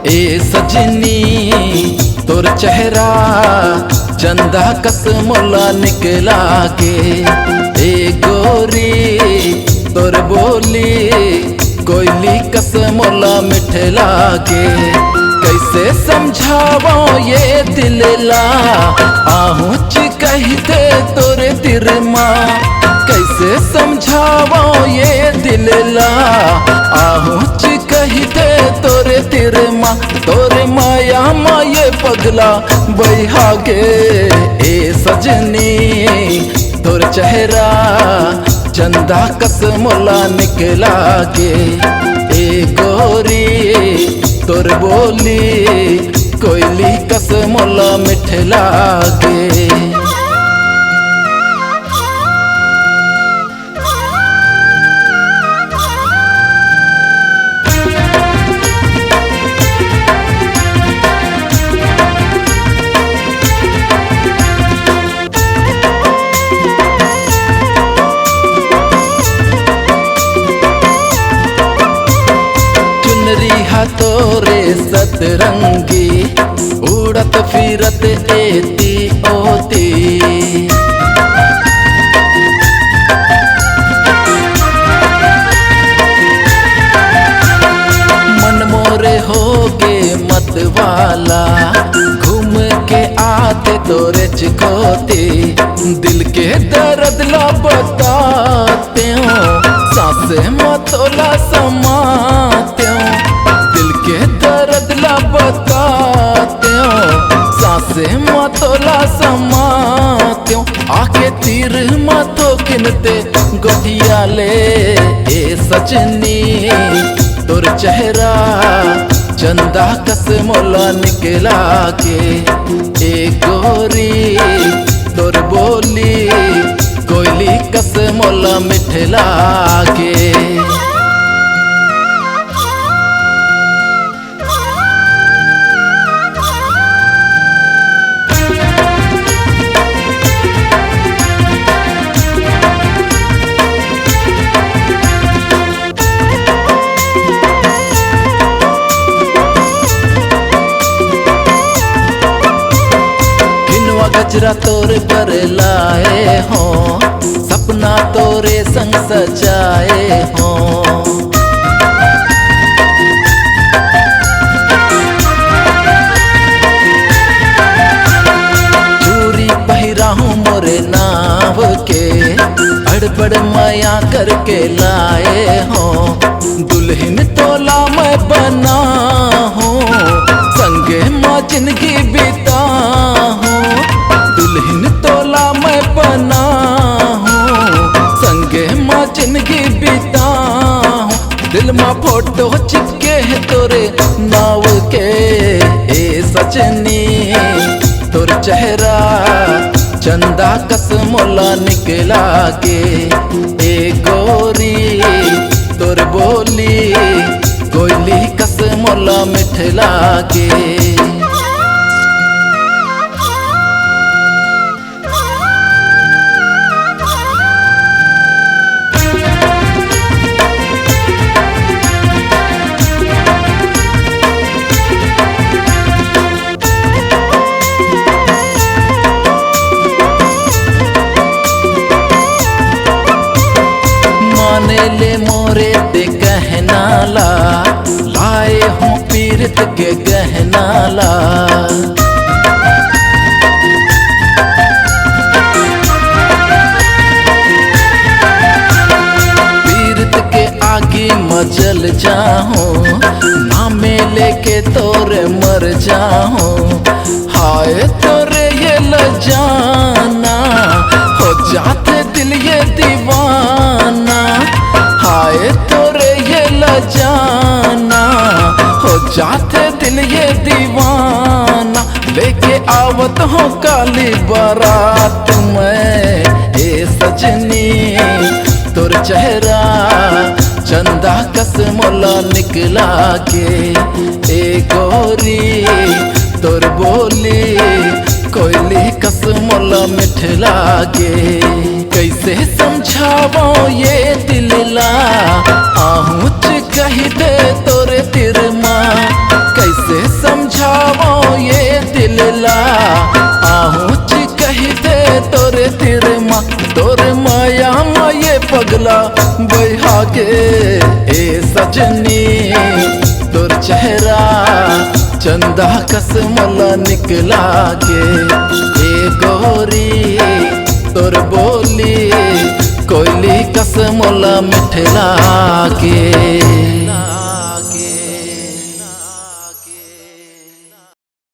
ए सजनी तोर चेहरा चंदा कसमोला निकला के, ए गोरी तोर बोली कोयली कसमोला मिठला के। कैसे समझावो ये दिलला आहूच कहते तोरे तिरमा, कैसे समझावो ये दिलला आहूच कहते तोरे तिरमा। तोरे माया माये पगला बैहागे, ए सजनी तोर चेहरा चंदा कसमोला निकला के, ए गोरी तोर बोली कोयली कसमोला मिठला के। तोरे सतरंगी उड़त फिरत एती ओती, मन मोरे होगे मत वाला घूम के आते तोरे चिकोती। दिल के दर्द ला बताते हो सांसे मतोला समाते हो, दिल के दर्द ला बताते हो सांसे मतोला समाते हो। आके तीर मतो किनते गोदिया ले, ए सजनी तोर चेहरा चंदा कसमोला निकला के, ए गोरी तोर बोली कोयली कसमोला मिठला के। गजरा तोरे पर लाए हो सपना तोरे संग सजाए हो, चूरी पहिरा हूँ मोरे नाव के अड़बड़ माया करके लाए हो। दुल्हन तोला मैं बना हूँ संगे माँ जिंदगी बिता हूँ, दुल्हन तोला मैं बना हूँ संगे माँ जिंदगी बिता हूँ। दिल माँ फोटो चिपके है तोरे नाव के, ए सजनी तोर चेहरा चंदा कसमोला निकला के, ए गोरी तोर बोली कोयली कसमोला मिठला के। ले मोरे ते कहना ला लाए हूँ पीरत के गहना ला, पीरत के आगे मजल जाऊं नामे लेके तोरे मर जाऊं। हाय तोरे ये लजाना हो जाते दिल ये दीवाना, हाय तोरे ये लजाना हो जाते दिल ये दीवाना। लेके आव आवत हो काली बारात में ए सजनी तोर चेहरा चंदा कसमोला निकला के ए गोरी तोर बोली कोयली कसमोला मिठला के कैसे समझावो ये दिलला आहूच कही दे तोरे तिरमा कैसे समझावो ये दिलला आहूच कही दे तोरे तिरमा तोरे माया ये पगला बैहा के ए सजनी तोर चेहरा चंदा कसमोला निकला के ए गोरी तोर बोली कोयली कसमोला मिठला के।